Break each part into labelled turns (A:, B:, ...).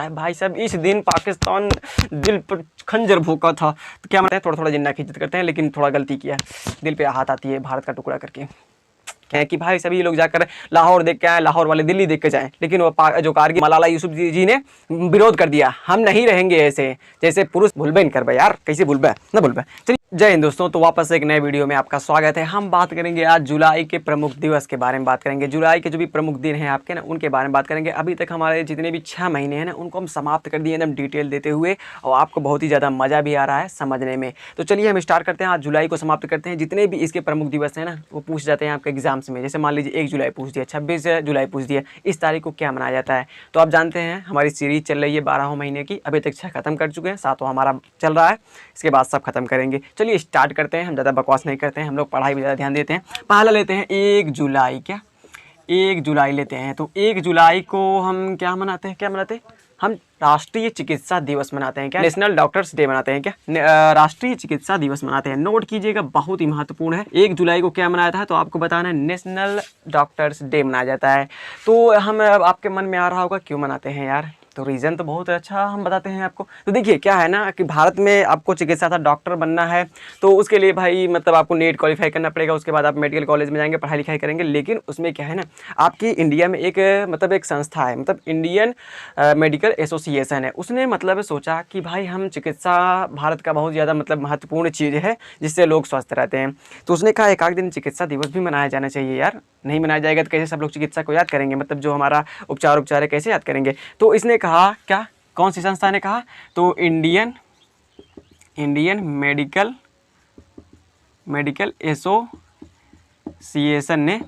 A: है भाई साहब। इस दिन पाकिस्तान दिल पर खंजर भोंका था, तो क्या मानते हैं थोड़ा थोड़ा जिन्ना की इज्जत करते हैं, लेकिन थोड़ा गलती किया, दिल पे आहत आती है भारत का टुकड़ा करके। क्या है कि भाई सभी लोग जाकर लाहौर देख के आए, लाहौर वाले दिल्ली देख के जाएं, लेकिन वो जो कारगिल मलाला यूसुफजई जी ने विरोध कर दिया, हम नहीं रहेंगे ऐसे जैसे पुरुष। भूलबे नहीं कर भाई यार, कैसे भूलबे ना भूलबे। चलिए जय हिंद दोस्तों, तो वापस एक नए वीडियो में आपका स्वागत है। हम बात करेंगे आज जुलाई के प्रमुख दिवस के बारे में बात करेंगे। जुलाई के जो भी प्रमुख दिन हैं आपके ना, उनके बारे में बात करेंगे। अभी तक हमारे जितने भी 6 महीने हैं ना, उनको हम समाप्त कर दिए एकदम डिटेल देते हुए, और आपको बहुत ही ज़्यादा मज़ा भी आ रहा है समझने में। तो चलिए हम स्टार्ट करते हैं, आज जुलाई को समाप्त करते हैं। जितने भी इसके प्रमुख दिवस हैं ना, वो पूछ जाते हैं आपके एग्जाम्स में। जैसे मान लीजिए 1 जुलाई पूछ दिया, 26 जुलाई पूछ दिया, इस तारीख को क्या मनाया जाता है। तो आप जानते हैं हमारी सीरीज चल रही है 12 महीने की, अभी तक 6 खत्म कर चुके हैं, 7वां हमारा चल रहा है, इसके बाद सब खत्म करेंगे। चलिए स्टार्ट करते हैं, हम ज़्यादा बकवास नहीं करते हैं, हम लोग पढ़ाई में ज़्यादा ध्यान देते हैं। पहला लेते हैं 1 जुलाई। क्या 1 जुलाई लेते हैं, तो 1 जुलाई को हम क्या मनाते हैं, क्या मनाते हैं हम राष्ट्रीय चिकित्सा दिवस मनाते हैं। क्या नेशनल डॉक्टर्स डे मनाते हैं, क्या राष्ट्रीय चिकित्सा दिवस मनाते हैं। नोट कीजिएगा, बहुत ही महत्वपूर्ण है। 1 जुलाई को क्या मनाया था, तो आपको बताना है नेशनल डॉक्टर्स डे मनाया जाता है। तो हम आपके मन में आ रहा होगा क्यों मनाते हैं यार, तो रीज़न तो बहुत अच्छा हम बताते हैं आपको। तो देखिए क्या है ना कि भारत में आपको चिकित्सा था डॉक्टर बनना है, तो उसके लिए भाई मतलब आपको नेट क्वालिफाई करना पड़ेगा, उसके बाद आप मेडिकल कॉलेज में जाएंगे, पढ़ाई लिखाई करेंगे। लेकिन उसमें क्या है ना, आपकी इंडिया में एक मतलब एक संस्था है, मतलब इंडियन मेडिकल एसोसिएशन है, उसने मतलब सोचा कि भाई हम चिकित्सा भारत का बहुत ज़्यादा मतलब महत्वपूर्ण चीज़ है जिससे लोग स्वस्थ रहते हैं। तो उसने कहा एक दिन चिकित्सा दिवस भी मनाया जाना चाहिए यार। नहीं मनाया जाएगा तो कैसे सब लोग चिकित्सा को याद करेंगे, मतलब जो हमारा उपचार है कैसे याद करेंगे। तो इसने कहा, क्या कौन सी संस्था ने कहा, तो इंडियन मेडिकल एसोसिएशन ने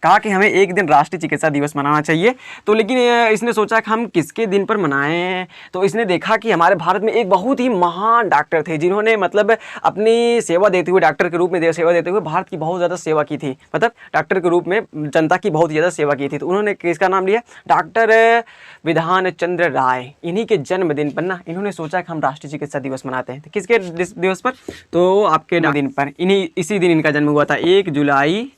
A: कहा कि हमें एक दिन राष्ट्रीय चिकित्सा दिवस मनाना चाहिए। तो लेकिन इसने सोचा कि हम किसके दिन पर मनाएं, तो इसने देखा कि हमारे भारत में एक बहुत ही महान डॉक्टर थे जिन्होंने मतलब अपनी सेवा देते हुए, डॉक्टर के रूप में सेवा देते हुए भारत की बहुत ज़्यादा सेवा की थी, मतलब डॉक्टर के रूप में जनता की बहुत ज़्यादा सेवा की थी। तो उन्होंने किसका नाम लिया, डॉक्टर विधान चंद्र राय। इन्हीं के जन्मदिन पर ना इन्होंने सोचा कि हम राष्ट्रीय चिकित्सा दिवस मनाते हैं। तो किसके दिवस पर, तो आपके दिन पर, इसी दिन इनका जन्म हुआ था। 1 जुलाई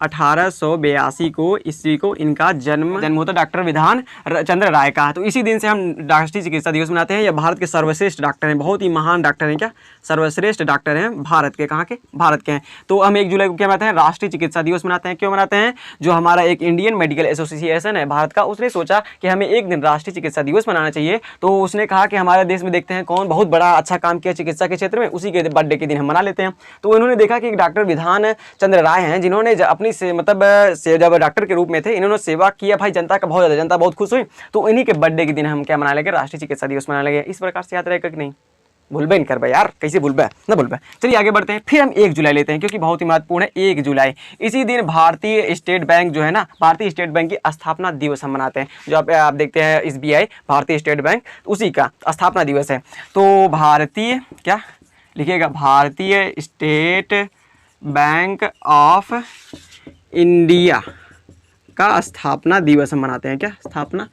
A: 1882 को ईस्वी को इनका जन्म होता डॉक्टर विधान चंद्र राय का। तो इसी दिन से हम राष्ट्रीय चिकित्सा दिवस मनाते हैं। यह भारत के सर्वश्रेष्ठ डॉक्टर हैं, बहुत ही महान डॉक्टर हैं। क्या सर्वश्रेष्ठ डॉक्टर हैं भारत के, कहाँ के, भारत के हैं। तो हम 1 जुलाई को क्या मनाते हैं, राष्ट्रीय चिकित्सा दिवस मनाते हैं। क्यों मनाते हैं, जो हमारा एक इंडियन मेडिकल एसोसिएशन है भारत का, उसने सोचा कि हमें एक दिन राष्ट्रीय चिकित्सा दिवस मनाना चाहिए। तो उसने कहा कि हमारे देश में देखते हैं कौन बहुत बड़ा अच्छा काम किया चिकित्सा के क्षेत्र में, उसी के बर्थडे के दिन हम मना लेते हैं। तो उन्होंने देखा कि डॉक्टर विधान चंद्र राय हैं जिन्होंने अपनी से मतलब जब डॉक्टर के रूप में थे, इन्होंने सेवा किया भाई जनता का, बहुत ज़्यादा जनता बहुत खुश हुई। तो इन्हीं के बर्थडे के दिन हम क्या मना लेंगे, राष्ट्रीय चिकित्सा दिवस मना लेंगे। इस प्रकार से याद रहेगा कि नहीं, भूलबे नहीं कर भाई यार, कैसे भूलबे ना भूलबे। चलिए आगे बढ़ते हैं। फिर हम 1 जुलाई लेते हैं क्योंकि बहुत ही महत्वपूर्ण है 1 जुलाई। इसी दिन भारतीय स्टेट बैंक जो है ना, भारतीय स्टेट बैंक की स्थापना दिवस हम मनाते हैं। जो आप देखते हैं SBI, भारतीय स्टेट बैंक, उसी का स्थापना दिवस है। तो भारतीय क्या लिखिएगा, भारतीय स्टेट बैंक ऑफ इंडिया का स्थापना दिवस हम मनाते हैं। क्या स्थापना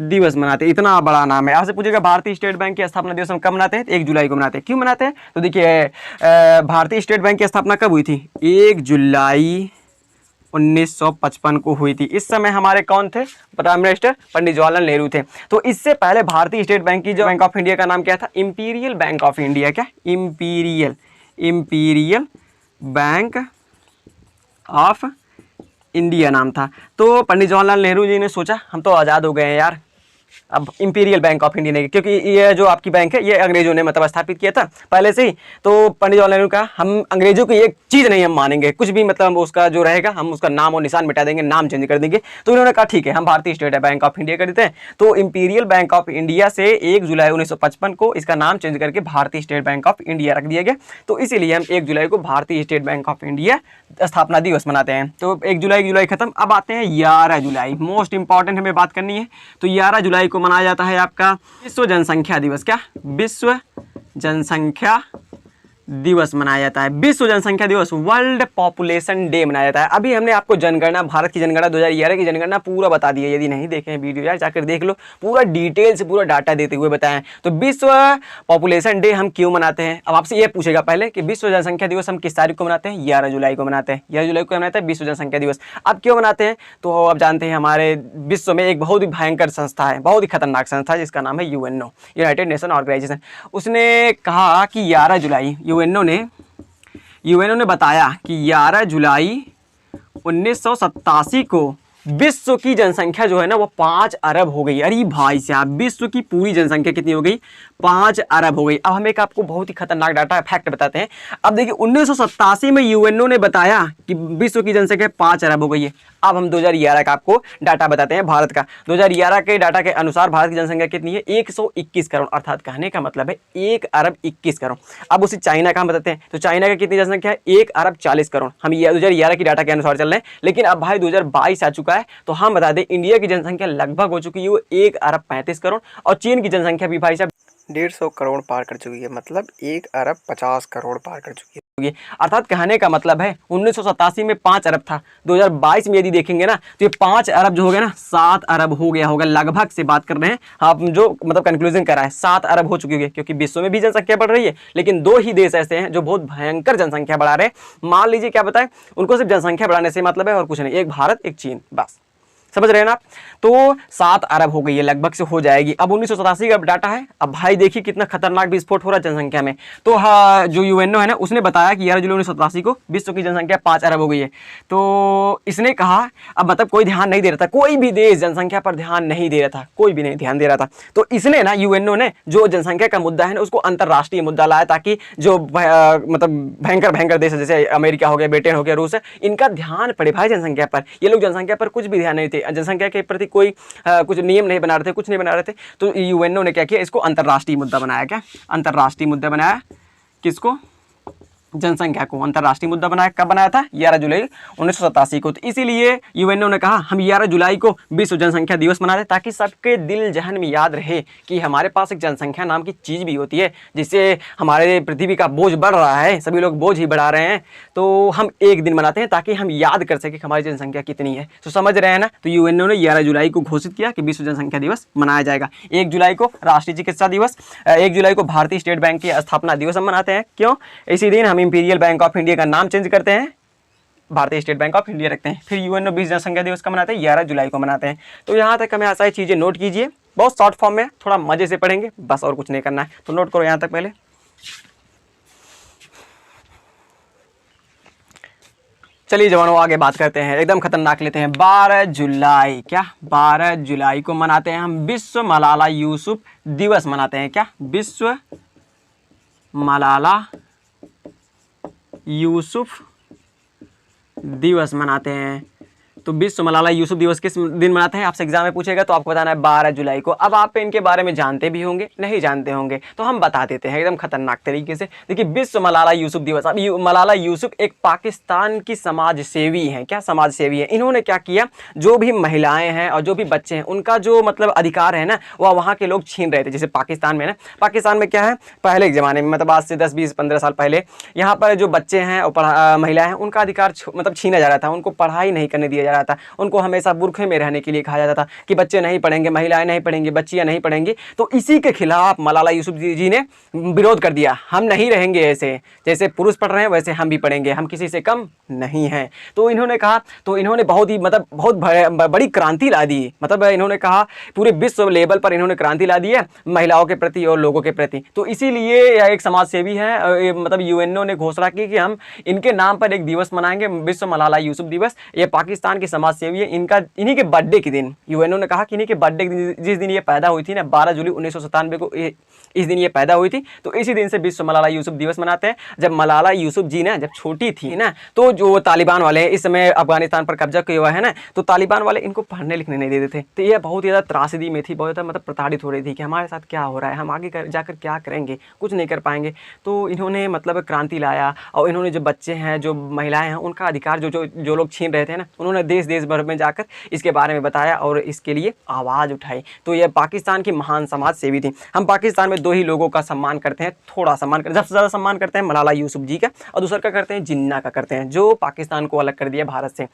A: दिवस मनाते हैं, इतना बड़ा नाम है। आपसे पूछेगा भारतीय स्टेट बैंक की स्थापना दिवस हम कब मनाते हैं, 1 जुलाई को मनाते हैं। क्यों मनाते हैं, तो देखिए भारतीय स्टेट बैंक की स्थापना कब हुई थी, 1 जुलाई 1955 को हुई थी। इस समय हमारे कौन थे, प्राइम मिनिस्टर पंडित जवाहरलाल नेहरू थे। तो इससे पहले भारतीय स्टेट बैंक की जो बैंक ऑफ इंडिया का नाम क्या था, इंपीरियल बैंक ऑफ इंडिया। क्या इंपीरियल बैंक ऑफ इंडिया नाम था। तो पंडित जवाहरलाल नेहरू जी ने सोचा हम तो आज़ाद हो गए हैं यार, अब इंपीरियल बैंक ऑफ इंडिया ने, क्योंकि ये जो आपकी बैंक है ये अंग्रेजों ने मतलब स्थापित किया था पहले से ही। तो पंडित जवाहरलाल नेहरू का हम अंग्रेजों की एक चीज़ नहीं हम मानेंगे, कुछ भी मतलब उसका जो रहेगा हम उसका नाम और निशान मिटा देंगे, नाम चेंज कर देंगे। तो इन्होंने कहा ठीक है हम भारतीय स्टेट बैंक ऑफ इंडिया कर देते हैं। तो इंपीरियल बैंक ऑफ इंडिया से 1 जुलाई 1955 को इसका नाम चेंज करके भारतीय स्टेट बैंक ऑफ इंडिया रख दिया गया। तो इसीलिए हम 1 जुलाई को भारतीय स्टेट बैंक ऑफ इंडिया स्थापना दिवस मनाते हैं। तो 1 जुलाई खत्म। अब आते हैं 11 जुलाई, मोस्ट इंपॉर्टेंट हमें बात करनी है। तो 11 जुलाई को मनाया जाता है आपका विश्व जनसंख्या दिवस। क्या विश्व जनसंख्या दिवस मनाया जाता है? विश्व जनसंख्या दिवस, वर्ल्ड पॉपुलेशन डे मनाया जाता है। अभी हमने आपको जनगणना, भारत की जनगणना 2011 की जनगणना पूरा बता दी है। यदि नहीं देखे हैं वीडियो यार जाकर देख लो, पूरा डिटेल से पूरा डाटा देते हुए बताएं। तो विश्व पॉपुलेशन डे हम क्यों मनाते हैं? अब आपसे ये पूछेगा पहले कि विश्व जनसंख्या दिवस हम किस तारीख को मनाते हैं? 11 जुलाई को मनाते हैं। 11 जुलाई को मनाते हैं विश्व जनसंख्या दिवस। अब क्यों मनाते हैं? तो आप जानते हैं हमारे विश्व में एक बहुत ही भयंकर संस्था है, बहुत ही खतरनाक संस्था है, जिसका नाम है यूएनओ, यूनाइटेड नेशन ऑर्गेनाइजेशन। उसने कहा कि 11 जुलाई यूएनओ ने बताया कि 11 जुलाई 1987 को विश्व की जनसंख्या जो है ना वो 5 अरब हो गई। अरे भाई साहब, विश्व की पूरी जनसंख्या कितनी हो गई? 5 अरब हो गई। अब हम एक आपको बहुत ही खतरनाक डाटा फैक्ट बताते हैं। अब देखिए 1987 में यूएनओ ने बताया कि विश्व की जनसंख्या 5 अरब हो गई है। अब हम 2011 का आपको डाटा बताते हैं भारत का। 2011 के डाटा के अनुसार भारत की जनसंख्या कितनी है? 121 करोड़, अर्थात कहने का मतलब है 1 अरब 21 करोड़। अब उसी चाइना का हम बताते हैं, तो चाइना का कितनी जनसंख्या है? 1 अरब 40 करोड़। हम 2011 की डाटा के अनुसार चल रहे हैं, लेकिन अब भाई 2022 आ चुका है, तो हम बता दें इंडिया की जनसंख्या लगभग हो चुकी है वो 1 अरब 35 करोड़, और चीन की जनसंख्या भी भाई साहब
B: 150 करोड़ पार कर चुकी है, मतलब 1 अरब 50 करोड़ पार कर चुकी है।
A: अर्थात कहने का मतलब है 1987 में 5 अरब था, 2022 में यदि देखेंगे ना तो ये 5 अरब जो हो गया ना 7 अरब हो गया होगा। लगभग से बात कर रहे हैं आप, जो मतलब कंक्लूजन कर रहा है 7 अरब हो चुकी है, क्योंकि विश्व में भी जनसंख्या बढ़ रही है, लेकिन 2 ही देश ऐसे हैं जो बहुत भयंकर जनसंख्या बढ़ा रहे हैं। मान लीजिए क्या बताएं, उनको सिर्फ जनसंख्या बढ़ाने से मतलब है और कुछ नहीं, एक भारत एक चीन, बस। समझ रहे हैं ना आप? तो 7 अरब हो गई है, लगभग से हो जाएगी। अब 1987 का डाटा है। अब भाई देखिए कितना खतरनाक विस्फोट हो रहा है जनसंख्या में। तो हाँ, जो यूएनओ है ना उसने बताया कि 11 जुलाई 1987 को विश्व की जनसंख्या 5 अरब हो गई है। तो इसने कहा, अब मतलब कोई ध्यान नहीं दे रहा था, कोई भी देश जनसंख्या पर ध्यान नहीं दे रहा था, कोई भी नहीं ध्यान दे रहा था। तो इसने ना यूएनओ ने जो जनसंख्या का मुद्दा है ना उसको अंतर्राष्ट्रीय मुद्दा लाया, ताकि जो मतलब भयंकर देश जैसे अमेरिका हो गया, ब्रिटेन हो गया, रूस है, इनका ध्यान पड़े भाई जनसंख्या पर। ये लोग जनसंख्या पर कुछ भी ध्यान नहीं थे, जनसंख्या के प्रति कोई कुछ नियम नहीं बना रहे थे, कुछ नहीं बना रहे थे। तो यूएनओ ने क्या किया, इसको अंतर्राष्ट्रीय मुद्दा बनाया। क्या अंतर्राष्ट्रीय मुद्दा बनाया? किसको? जनसंख्या को अंतर्राष्ट्रीय मुद्दा बनाया। कब बनाया था? 11 जुलाई 1987 को। तो इसीलिए यूएनओ ने कहा हम 11 जुलाई को विश्व जनसंख्या दिवस मना रहे, ताकि सबके दिल जहन में याद रहे कि हमारे पास एक जनसंख्या नाम की चीज़ भी होती है, जिससे हमारे पृथ्वी का बोझ बढ़ रहा है, सभी लोग बोझ ही बढ़ा रहे हैं। तो हम एक दिन मनाते हैं ताकि हम याद कर सकें कि हमारी जनसंख्या कितनी है। तो समझ रहे हैं ना? तो यूएनओ ने 11 जुलाई को घोषित किया कि विश्व जनसंख्या दिवस मनाया जाएगा। 1 जुलाई को राष्ट्रीय चिकित्सा दिवस, 1 जुलाई को भारतीय स्टेट बैंक की स्थापना दिवस हम मनाते हैं। क्यों? इसी दिन हम इंपीरियल बैंक ऑफ इंडिया का नाम चेंज करते हैं, भारतीय स्टेट बैंक ऑफ इंडिया रखते हैं। फिर यूएनओ विश्व जनसंख्या दिवस का मनाते हैं 11 जुलाई को मनाते हैं। तो यहाँ तक हमें ऐसा ही चीज़ें नोट कीजिए, बहुत शॉर्ट फॉर्म में, थोड़ा मजे से पढ़ेंगे बस, और कुछ नहीं करना है। तो नोट करो यहाँ तक पहले। चलिए जवानों आगे बात करते हैं, एकदम खतरनाक लेते हैं। 12 जुलाई, क्या 12 जुलाई को मनाते हैं हम विश्व मलाला यूसुफ दिवस मनाते हैं। क्या? विश्व मलाला यूसुफ दिवस मनाते हैं। तो विश्व मलाला यूसुफ दिवस किस दिन मनाते हैं? आपसे एग्जाम में पूछेगा तो आपको बताना है 12 जुलाई को। अब आप इनके बारे में जानते भी होंगे, नहीं जानते होंगे, तो हम बता देते हैं एकदम खतरनाक तरीके से। देखिए विश्व मलाला यूसुफ दिवस, अब मलाला यूसुफ एक पाकिस्तान की समाज सेवी हैं। क्या? समाज सेवी है। इन्होंने क्या किया, जो भी महिलाएं हैं और जो भी बच्चे हैं उनका जो मतलब अधिकार है ना वह वहाँ के लोग छीन रहे थे। जैसे पाकिस्तान में ना, पाकिस्तान में क्या है, पहले के ज़माने में मतलब आज से 10, 20, 15 साल पहले यहाँ पर जो बच्चे हैं और महिलाएं हैं उनका अधिकार मतलब छीना जा रहा था, उनको पढ़ाई नहीं करने दिया जा रहा था, उनको हमेशा बुर्खे में रहने के लिए कहा जाता था कि बच्चे नहीं पढ़ेंगे, महिलाएं नहीं पढ़ेंगी, बच्चियां नहीं पढ़ेंगी। तो इसी के खिलाफ मलाला यूसुफ जी ने विरोध कर दिया, हम नहीं रहेंगे ऐसे, जैसे पुरुष पढ़ रहे हैं वैसे हम भी पढ़ेंगे, हम किसी से कम नहीं हैं। तो इन्होंने कहा, तो इन्होंने बहुत ही मतलब बहुत बड़ी क्रांति ला दी। मतलब इन्होंने कहा पूरे विश्व लेवल पर इन्होंने क्रांति ला दी है महिलाओं के प्रति और लोगों के प्रति। तो इसीलिए यह एक समाज सेवी है, मतलब यूएनओ ने घोषणा की कि हम इनके नाम पर एक दिवस मनाएंगे, विश्व मलाला यूसुफ दिवस। ये पाकिस्तान की समाज सेवी है, इनका इन्हीं के बर्थडे के दिन यूएनओ ने कहा कि इन्हीं के बर्थडे के दिन, जिस दिन ये पैदा हुई थी ना 12 जुलाई 1997 को इस दिन ये पैदा हुई थी, तो इसी दिन से विश्व मलाला यूसुफ दिवस मनाते हैं। जब मलाला यूसुफ जी ना जब छोटी थी ना, तो जो तालिबान वाले इस समय अफगानिस्तान पर कब्जा किया हुआ है ना, तो तालिबान वाले इनको पढ़ने लिखने नहीं देते थे। तो ये बहुत ज़्यादा त्रासदी में थी, बहुत ज़्यादा मतलब प्रताड़ित हो रही थी कि हमारे साथ क्या हो रहा है, हम आगे जाकर क्या करेंगे, कुछ नहीं कर पाएंगे। तो इन्होंने मतलब क्रांति लाया और इन्होंने जो बच्चे हैं, जो महिलाएं हैं, उनका अधिकार जो लोग छीन रहे थे ना, उन्होंने देश देश भर में जाकर इसके बारे में बताया और इसके लिए आवाज़ उठाई। तो यह पाकिस्तान की महान समाज सेवी थी। हम पाकिस्तान में 2 ही लोगों का सम्मान करते हैं, थोड़ा सम्मान करते हैं, सबसे ज़्यादा सम्मान करते हैं मलाला यूसुफजई का, और दूसरा का करते हैं जिन्ना का करते हैं, जो पाकिस्तान को अलग कर दिया भारत से।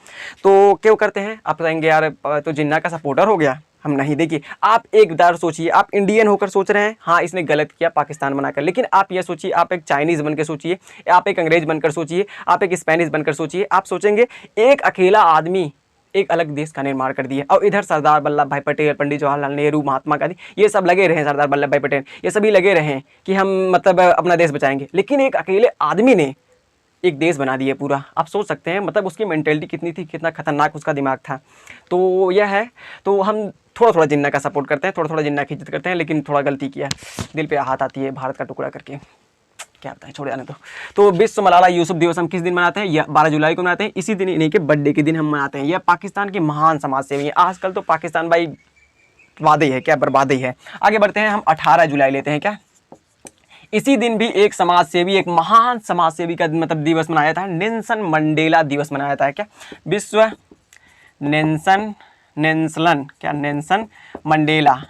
A: तो क्यों करते हैं? आप कहेंगे यार तो जिन्ना का सपोर्टर हो गया। हम नहीं, देखिए आप एक बार सोचिए, आप इंडियन होकर सोच रहे हैं हाँ इसने गलत किया पाकिस्तान बनाकर, लेकिन आप ये सोचिए, आप एक चाइनीज़ बनकर सोचिए, आप एक अंग्रेज बनकर सोचिए, आप एक स्पेनिश बनकर सोचिए, आप सोचेंगे एक अकेला आदमी एक अलग देश का निर्माण कर दिया, और इधर सरदार वल्लभ भाई पटेल, पंडित जवाहरलाल नेहरू, महात्मा गांधी, ये सब लगे रहे, सरदार वल्लभ भाई पटेल ये सभी लगे रहे कि हम मतलब अपना देश बचाएंगे, लेकिन एक अकेले आदमी ने एक देश बना दिया पूरा। आप सोच सकते हैं मतलब उसकी मेंटेलिटी कितनी थी, कितना खतरनाक उसका दिमाग था। तो यह है, तो हम थोड़ा थोड़ा जिन्ना का सपोर्ट करते हैं, थोड़ा थोड़ा जिन्ना की इज्जत करते हैं, लेकिन थोड़ा गलती किया, दिल पे आहत आती है भारत का टुकड़ा करके, क्या बताएं, छोड़ जाने तो विश्व मलाला यूसुफ दिवस हम किस दिन मनाते हैं? यह 12 जुलाई को मनाते हैं। इसी दिन इन्हीं के बर्थडे के दिन हम मनाते हैं। यह पाकिस्तान की महान समाज सेवी है। आजकल तो पाकिस्तान भाई वादे है क्या, बर्बाद ही है। आगे बढ़ते हैं, हम 18 जुलाई लेते हैं क्या। इसी दिन भी एक समाज सेवी, एक महान समाज सेवी का मतलब दिवस मनाया जाता है, नेल्सन मंडेला दिवस मनाया जाता है क्या, विश्व नेल्सन मंडेला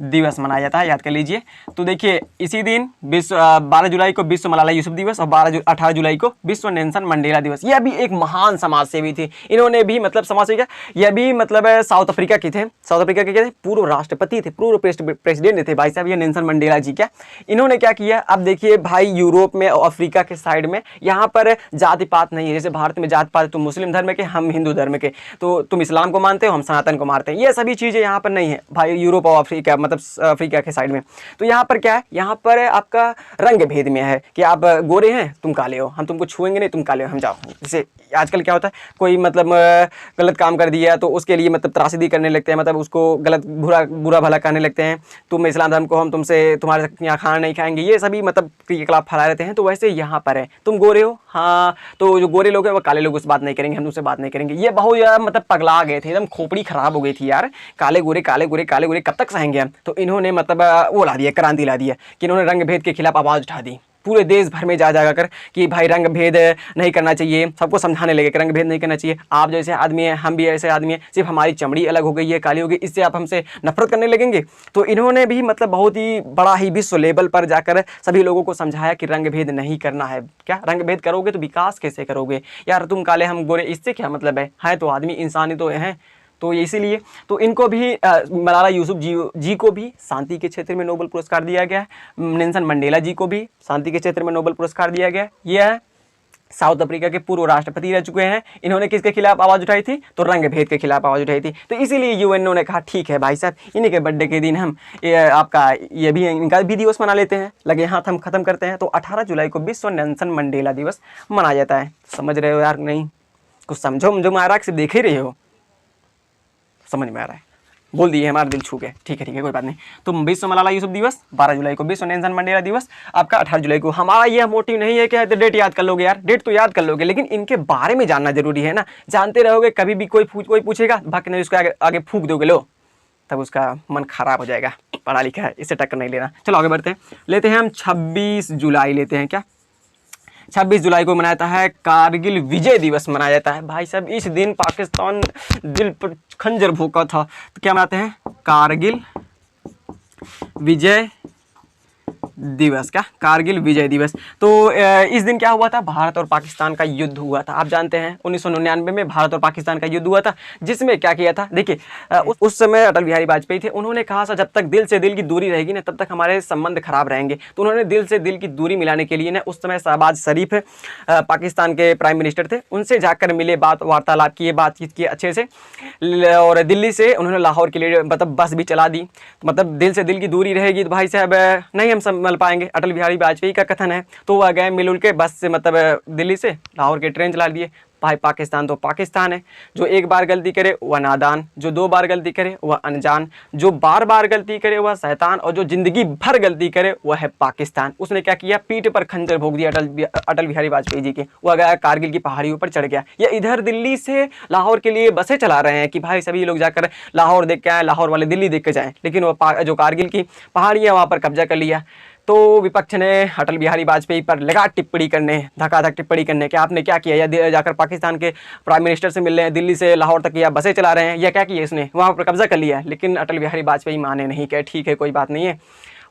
A: दिवस मनाया जाता है, याद कर लीजिए। तो देखिए इसी दिन 12 जुलाई को विश्व मलाला यूसुफ दिवस और 18 जुलाई को विश्व नेल्सन मंडेला दिवस। यह भी एक महान समाज सेवी थे। इन्होंने भी मतलब समाज सेवी क्या, यह भी मतलब साउथ अफ्रीका के थे। साउथ अफ्रीका के क्या थे? पूर्व राष्ट्रपति थे, पूर्व प्रेसिडेंट थे भाई साहब ये नेल्सन मंडेला जी। क्या इन्होंने क्या किया? अब देखिए भाई, यूरोप में और अफ्रीका के साइड में यहाँ पर जाति पात नहीं है। जैसे भारत में जाति पात, तुम मुस्लिम धर्म के, हम हिंदू धर्म के, तो तुम इस्लाम को मानते हो, हम सनातन को मानते हैं, ये सभी चीज़ें यहाँ पर नहीं है भाई, यूरोप और अफ्रीका मतलब अफ्रीका के साइड में। तो यहाँ पर क्या है, यहाँ पर आपका रंग भेद में है कि आप गोरे हैं तुम काले हो, हम तुमको छुएंगे नहीं, तुम काले हो हम जाओ। जैसे आजकल क्या होता है, कोई मतलब गलत काम कर दिया तो उसके लिए मतलब त्रासदी करने लगते हैं, मतलब उसको गलत बुरा भला कहने लगते हैं, तुम इस्लाम धर्म को, हम तुमसे तुम्हारे यहाँ खाना नहीं खाएंगे, ये सभी मतलब के खिलाफ फैला रहते हैं। तो वैसे यहाँ पर है, तुम गोरे हो हाँ, तो जो गोरे लोग हैं वो काले लोग उससे बात नहीं करेंगे, हम तुमसे बात नहीं करेंगे। ये बहुत ज़्यादा मतलब पगला गए थे, एकदम खोपड़ी खराब हो गई थी यार, काले गोरे काले गोरे काले गोरे कब तक सहेंगे हम। तो इन्होंने मतलब वो ला दिया, क्रांति ला दिया कि इन्होंने रंग भेद के खिलाफ आवाज़ उठा दी पूरे देश भर में जा कर कि भाई रंग भेद नहीं करना चाहिए, सबको समझाने लगे कि रंग भेद नहीं करना चाहिए, आप जैसे आदमी हैं हम भी ऐसे आदमी हैं, सिर्फ हमारी चमड़ी अलग हो गई है, काली हो गई, इससे आप हमसे नफरत करने लगेंगे। तो इन्होंने भी मतलब बहुत ही बड़ा ही विश्व लेवल पर जाकर सभी लोगों को समझाया कि रंग भेद नहीं करना है। क्या रंग भेद करोगे तो विकास कैसे करोगे यार, तुम काले हम गोरे, इससे क्या मतलब है तो आदमी इंसान ही तो हैं। तो इसीलिए तो इनको भी मलाला यूसुफ जी को भी शांति के क्षेत्र में नोबेल पुरस्कार दिया गया है। नेल्सन मंडेला जी को भी शांति के क्षेत्र में नोबेल पुरस्कार दिया गया। यह साउथ अफ्रीका के पूर्व राष्ट्रपति रह चुके हैं। इन्होंने किसके खिलाफ आवाज़ उठाई थी? तो रंग भेद के खिलाफ आवाज़ उठाई थी। तो इसीलिए यूएनओ ने कहा ठीक है भाई साहब, इन्हीं के बर्थडे के दिन हम आपका ये भी इनका भी दिवस मना लेते हैं, लगे हाथ हम खत्म करते हैं। तो 18 जुलाई को विश्व नेल्सन मंडेला दिवस मनाया जाता है। समझ रहे हो यार? नहीं कुछ समझो, जो मारा सिर्फ देख ही रहे हो, समझ में आ रहा है, बोल दिए हमारा दिल छू गए। ठीक है कोई बात नहीं। तो विश्व मलाला यूसुफ दिवस 12 जुलाई को, विश्व नेल्सन मंडेला दिवस आपका 18 जुलाई को। हमारा यह मोटिव नहीं है कि डेट याद कर लोगे यार, डेट तो याद कर लोगे, लेकिन इनके बारे में जानना जरूरी है ना। जानते रहोगे कभी भी कोई पूछेगा बाकी नहीं, उसको आगे फूंक दोगे लो, तब उसका मन खराब हो जाएगा। पढ़ा लिखा है, इससे टक्कर नहीं लेना। चलो आगे बढ़ते हैं, लेते हैं हम 26 जुलाई लेते हैं क्या। 26 जुलाई को मनाया जाता है कारगिल विजय दिवस मनाया जाता है। भाई साहब इस दिन पाकिस्तान दिल पर खंजर भोंका था। तो क्या मनाते हैं? कारगिल विजय दिवस। क्या? कारगिल विजय दिवस। तो इस दिन क्या हुआ था? भारत और पाकिस्तान का युद्ध हुआ था। आप जानते हैं 1999 में भारत और पाकिस्तान का युद्ध हुआ था, जिसमें क्या किया था? देखिए उस समय अटल बिहारी वाजपेयी थे, उन्होंने कहा था जब तक दिल से दिल की दूरी रहेगी ना तब तक हमारे संबंध खराब रहेंगे। तो उन्होंने दिल से दिल की दूरी मिलाने के लिए ना उस समय शहबाज शरीफ पाकिस्तान के प्राइम मिनिस्टर थे, उनसे जाकर मिले, वार्तालाप किए, बातचीत की अच्छे से, और दिल्ली से उन्होंने लाहौर के लिए मतलब बस भी चला दी। मतलब दिल से दिल की दूरी रहेगी तो भाई साहब नहीं हम मिल पाएंगे, अटल बिहारी वाजपेयी का कथन है। तो वह गए मिल के बस से मतलब दिल्ली से लाहौर के ट्रेन चला दिए। भाई पाकिस्तान तो पाकिस्तान है, जो एक बार गलती करे वह नादान, जो 2 बार गलती करे वह अनजान, जो बार बार गलती करे वह शैतान, और जो जिंदगी भर गलती करे वह है पाकिस्तान। उसने क्या किया? पीठ पर खंजर भोंक दिया अटल बिहारी वाजपेयी जी के। वह गया कारगिल की पहाड़ियों पर चढ़ गया। या इधर दिल्ली से लाहौर के लिए बसें चला रहे हैं कि भाई सभी लोग जाकर लाहौर देख के आए, लाहौर वाले दिल्ली देख के जाएँ, लेकिन वह जो कारगिल की पहाड़ियाँ वहाँ पर कब्जा कर लिया। तो विपक्ष ने अटल बिहारी वाजपेयी पर लगा टिप्पणी करने, धक्का-धक टिप्पणी करने कि आपने क्या किया, या जाकर पाकिस्तान के प्राइम मिनिस्टर से मिल रहे हैं, दिल्ली से लाहौर तक या बसें चला रहे हैं, या क्या किया इसने, वहाँ पर कब्जा कर लिया है। लेकिन अटल बिहारी वाजपेयी माने नहीं, कहे ठीक है कोई बात नहीं है,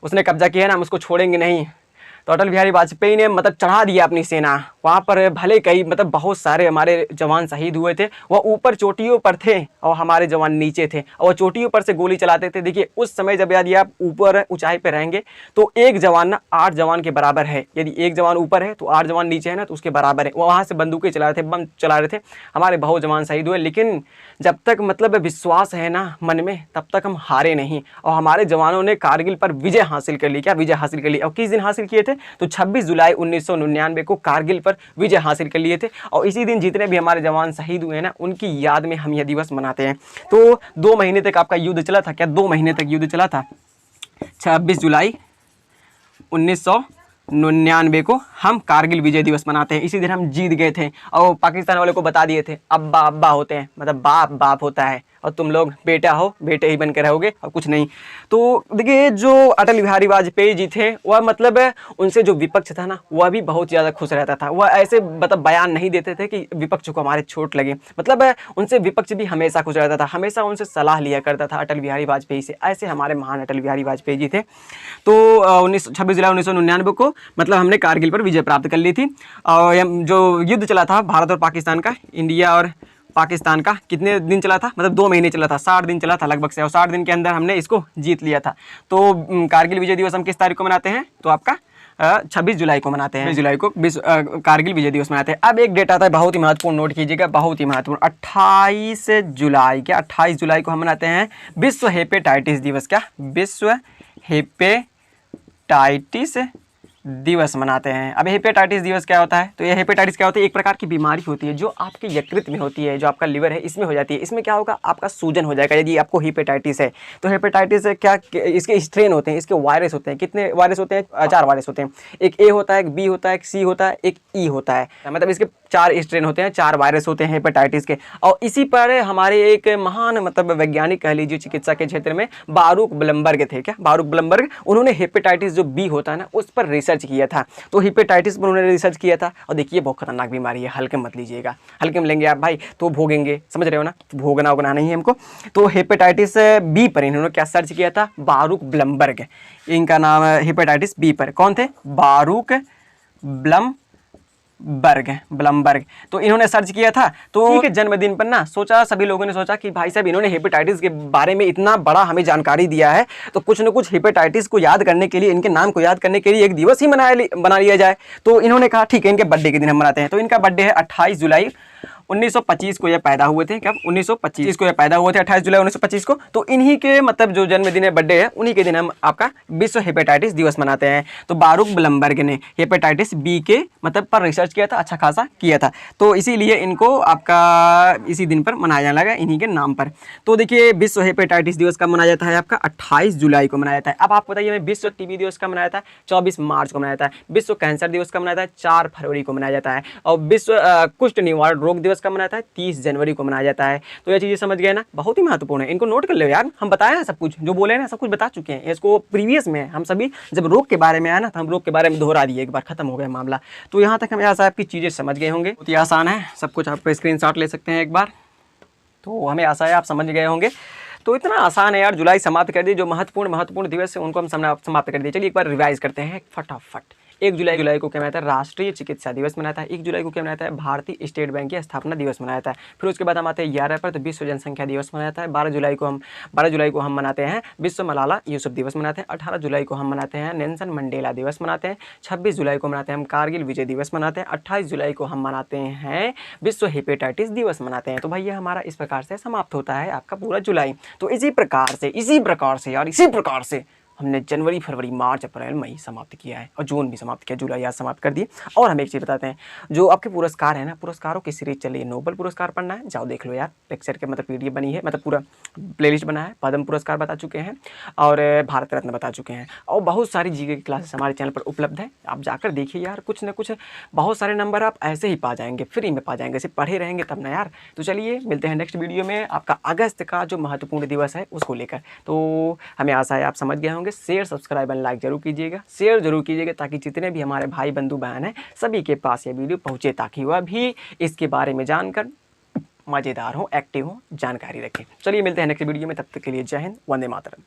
A: उसने कब्जा किया है ना, हम उसको छोड़ेंगे नहीं। तो अटल बिहारी वाजपेयी ने मतलब चढ़ा दिया अपनी सेना वहाँ पर। भले कई मतलब बहुत सारे हमारे जवान शहीद हुए थे, वह ऊपर चोटियों पर थे और हमारे जवान नीचे थे, और चोटियों पर से गोली चलाते थे। देखिए उस समय जब यदि आप ऊपर ऊंचाई पे रहेंगे तो एक जवान ना 8 जवान के बराबर है। यदि एक जवान ऊपर है तो 8 जवान नीचे है ना, तो उसके बराबर है। वो वहाँ से बंदूकें चला रहे थे, बम चला रहे थे, हमारे बहुत जवान शहीद हुए। लेकिन जब तक मतलब विश्वास है ना मन में, तब तक हम हारे नहीं, और हमारे जवानों ने कारगिल पर विजय हासिल कर ली। क्या विजय हासिल कर ली? और किस दिन हासिल किए थे? तो 26 जुलाई 1999 को कारगिल पर विजय हासिल कर लिए थे। और इसी दिन जितने भी हमारे जवान शहीद हुए हैं ना, उनकी याद में हम यह दिवस मनाते हैं। तो 2 महीने तक आपका युद्ध चला था। क्या 2 महीने तक युद्ध चला था? 26 जुलाई 1999 को हम कारगिल विजय दिवस मनाते हैं। इसी दिन हम जीत गए थे और पाकिस्तान वाले को बता दिए थे अब्बा अब्बा होते हैं, मतलब बाप बाप होता है, और तुम लोग बेटा हो, बेटे ही बनकर रहोगे और कुछ नहीं। तो देखिए जो अटल बिहारी वाजपेयी जी थे, वह मतलब उनसे जो विपक्ष था ना, वह भी बहुत ज़्यादा खुश रहता था। वह ऐसे मतलब बयान नहीं देते थे कि विपक्ष को हमारे चोट लगे, मतलब उनसे विपक्ष भी हमेशा खुश रहता था, हमेशा उनसे सलाह लिया करता था अटल बिहारी वाजपेयी से। ऐसे हमारे महान अटल बिहारी वाजपेयी जी थे। तो 26 जुलाई 1999 को मतलब हमने कारगिल पर विजय प्राप्त कर ली थी। और जो युद्ध चला था भारत और पाकिस्तान का, इंडिया और पाकिस्तान का, कितने दिन चला था? मतलब 2 महीने चला था, 60 दिन चला था लगभग से, और 60 दिन के अंदर हमने इसको जीत लिया था। तो कारगिल विजय दिवस हम किस तारीख को मनाते हैं? तो आपका 26 जुलाई को मनाते हैं। 26 जुलाई को कारगिल विजय दिवस मनाते हैं। अब एक डेट आता है बहुत ही महत्वपूर्ण, नोट कीजिएगा, बहुत ही महत्वपूर्ण। 28 जुलाई, क्या 28 जुलाई को हम मनाते हैं विश्व हेपेटाइटिस दिवस। क्या? विश्व हेपेटाइटिस दिवस मनाते हैं। अब हेपेटाइटिस दिवस क्या होता है? तो ये हेपेटाइटिस क्या होती है? एक प्रकार की बीमारी होती है जो आपके यकृत में होती है, जो आपका लिवर है इसमें हो जाती है। इसमें क्या होगा? आपका सूजन हो जाएगा यदि आपको हेपेटाइटिस है। तो हेपेटाइटिस क्या, इसके स्ट्रेन होते हैं, इसके वायरस होते हैं। कितने वायरस होते हैं? 4 वायरस होते हैं। एक ए होता है, एक बी होता है, एक सी होता है, एक ई होता है। मतलब इसके 4 स्ट्रेन होते हैं, 4 वायरस होते हैं हेपेटाइटिस के। और इसी पर हमारे एक महान मतलब वैज्ञानिक कह लीजिए चिकित्सा के क्षेत्र में, बारूक ब्लमबर्ग थे। क्या? बारूक ब्लमबर्ग, उन्होंने हेपेटाइटिस जो बी होता है ना, उस पर रिसर्च किया था। तो हेपेटाइटिस पर उन्होंने रिसर्च किया था। और देखिए बहुत खतरनाक बीमारी है, हल्के मत लीजिएगा। हल्के में लेंगे आप भाई तो भोगेंगे, समझ रहे हो ना? तो भोगना उगना नहीं है हमको। तो हेपेटाइटिस बी पर इन्होंने क्या सर्च किया था? बारूक ब्लमबर्ग, इनका नाम हेपेटाइटिस बी पर। कौन थे? बारूक ब्लमबर्ग। तो इन्होंने सर्च किया था। तो इनके जन्मदिन पर ना सोचा, सभी लोगों ने सोचा कि भाई साहब इन्होंने हेपेटाइटिस के बारे में इतना बड़ा हमें जानकारी दिया है, तो कुछ न कुछ हेपेटाइटिस को याद करने के लिए, इनके नाम को याद करने के लिए एक दिवस ही बना लिया जाए। तो इन्होंने कहा ठीक है, इनके बर्थडे के दिन हम मनाते हैं। तो इनका बर्थडे है 28 जुलाई 1925 को ये पैदा हुए थे। कब? 1925 को ये पैदा हुए थे, 28 जुलाई 1925 को। तो इन्हीं के मतलब जो जन्मदिन है, बर्थडे है, उन्हीं के दिन हम आपका विश्व हेपेटाइटिस दिवस मनाते हैं। तो बारूक ब्लमबर्ग ने हेपेटाइटिस बी के मतलब पर रिसर्च किया था, अच्छा खासा किया था। तो इसीलिए इनको आपका इसी दिन पर मनाया जाने लगा, इन्हीं के नाम पर। तो देखिए विश्व हेपेटाइटिस दिवस कब मनाया जाता है? आपका 28 जुलाई को मनाया जाता है। अब आपको बताइए मैं विश्व टीबी दिवस कब मनाया जाता है? 24 मार्च को मनाया जाता है। विश्व कैंसर दिवस कब मनाया जाता है? 4 फरवरी को मनाया जाता है। और विश्व कुष्ठ निवारण रोग दिवस कब मनाया जाता है? 30 जनवरी को मनाया जाता है। तो ये चीज़ें समझ गए ना, बहुत ही महत्वपूर्ण है, इनको नोट कर लो यार। हम बताए ना सब कुछ, जो बोले ना सब कुछ बता चुके हैं। इसको प्रीवियस में हम सभी जब रोग के बारे में आया ना, तो हम रोग के बारे में दोहरा दिए, एक बार खत्म हो गया मामला। तो यहाँ तक हम ऐसा आपकी चीज़ें समझ गए होंगे, बहुत ही आसान है सब कुछ। आप स्क्रीनशॉट ले सकते हैं एक बार, तो हमें आशा है आप समझ गए होंगे। तो इतना आसान है यार, जुलाई समाप्त कर दिए। जो महत्वपूर्ण दिवस है उनको हम समाप्त कर दिए। चलिए एक बार रिवाइज करते हैं फटाफट। 1 जुलाई को क्या मनाता है? राष्ट्रीय चिकित्सा दिवस मनाता है। 1 जुलाई को क्या मनाता है? भारतीय स्टेट बैंक की स्थापना दिवस मनाता है। फिर उसके बाद हम आते हैं 11 पर, तो विश्व जनसंख्या दिवस मनाता है। 12 जुलाई को हम मनाते हैं विश्व मलाला यूसुफ दिवस मनाते हैं। 18 जुलाई को हम मनाते हैं नेल्सन मंडेला दिवस मनाते हैं। 26 जुलाई को मनाते हैं हम कारगिल विजय दिवस मनाते हैं। 28 जुलाई को हम मनाते हैं विश्व हेपेटाइटिस दिवस मनाते हैं। तो भाई ये हमारा इस प्रकार से समाप्त होता है आपका पूरा जुलाई। तो इसी प्रकार से हमने जनवरी, फरवरी, मार्च, अप्रैल, मई समाप्त किया है, और जून भी समाप्त किया, जुलाई आज समाप्त कर दिए। और हम एक चीज़ बताते हैं, जो आपके पुरस्कार है ना, पुरस्कारों की सीरीज चली है। नोबेल पुरस्कार पढ़ना है, जाओ देख लो यार, लेक्चर के मतलब पीडीएफ बनी है, मतलब पूरा प्लेलिस्ट बना है। पद्म पुरस्कार बता चुके हैं और भारत रत्न बता चुके हैं, और बहुत सारी जीके की क्लासेस हमारे चैनल पर उपलब्ध है। आप जाकर देखिए यार, कुछ ना कुछ बहुत सारे नंबर आप ऐसे ही पा जाएंगे, फ्री में पा जाएंगे, सिर्फ पढ़े रहेंगे तब ना यार। तो चलिए मिलते हैं नेक्स्ट वीडियो में आपका अगस्त का जो महत्वपूर्ण दिवस है उसको लेकर। तो हमें आशा है आप समझ गए होंगे। होंगे शेयर सब्सक्राइब एंड लाइक जरूर कीजिएगा, शेयर जरूर कीजिएगा, ताकि जितने भी हमारे भाई बंधु बहन हैं सभी के पास ये वीडियो पहुँचे, ताकि वह भी इसके बारे में जानकर मज़ेदार हो, एक्टिव हो, जानकारी रखें। चलिए मिलते हैं नेक्स्ट वीडियो में, तब तक के लिए जय हिंद, वंदे मातरम।